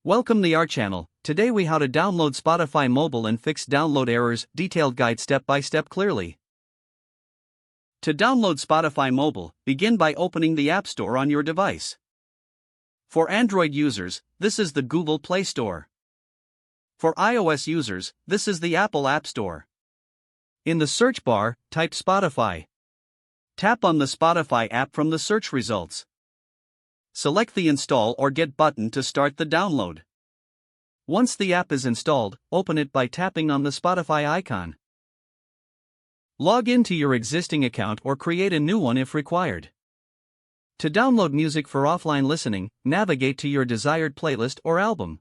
Welcome to our channel. Today we how to download Spotify mobile and fix download errors, detailed guide step by step clearly. To download Spotify mobile, begin by opening the App Store on your device. For Android users, this is the Google Play Store. For iOS users, this is the Apple App Store. In the search bar, type Spotify. Tap on the Spotify app from the search results. Select the Install or Get button to start the download. Once the app is installed, open it by tapping on the Spotify icon. Log into your existing account or create a new one if required. To download music for offline listening, navigate to your desired playlist or album.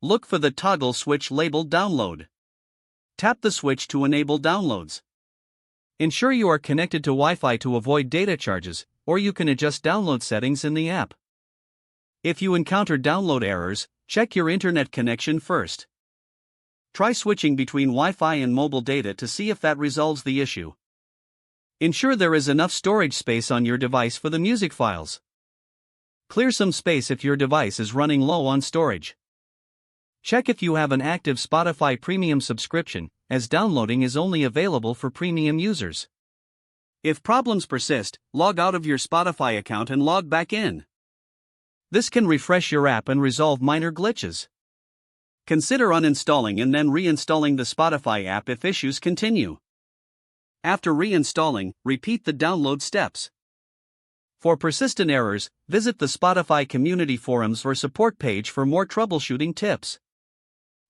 Look for the toggle switch labeled Download. Tap the switch to enable downloads. Ensure you are connected to Wi-Fi to avoid data charges, or you can adjust download settings in the app. If you encounter download errors, check your internet connection first. Try switching between Wi-Fi and mobile data to see if that resolves the issue. Ensure there is enough storage space on your device for the music files. Clear some space if your device is running low on storage. Check if you have an active Spotify Premium subscription, as downloading is only available for premium users. If problems persist, log out of your Spotify account and log back in. This can refresh your app and resolve minor glitches. Consider uninstalling and then reinstalling the Spotify app if issues continue. After reinstalling, repeat the download steps. For persistent errors, visit the Spotify community forums or support page for more troubleshooting tips.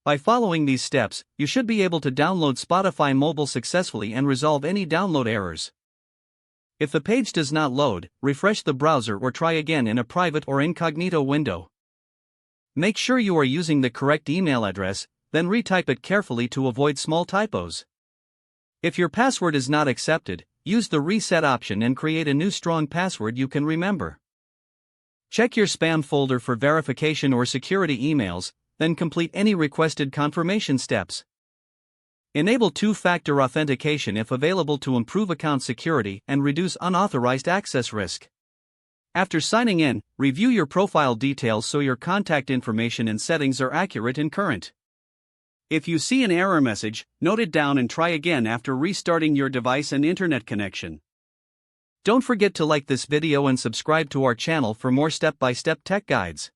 By following these steps, you should be able to download Spotify mobile successfully and resolve any download errors. If the page does not load, refresh the browser or try again in a private or incognito window. Make sure you are using the correct email address, then retype it carefully to avoid small typos. If your password is not accepted, use the reset option and create a new strong password you can remember. Check your spam folder for verification or security emails, then complete any requested confirmation steps. Enable two-factor authentication if available to improve account security and reduce unauthorized access risk. After signing in, review your profile details so your contact information and settings are accurate and current. If you see an error message, note it down and try again after restarting your device and internet connection. Don't forget to like this video and subscribe to our channel for more step-by-step tech guides.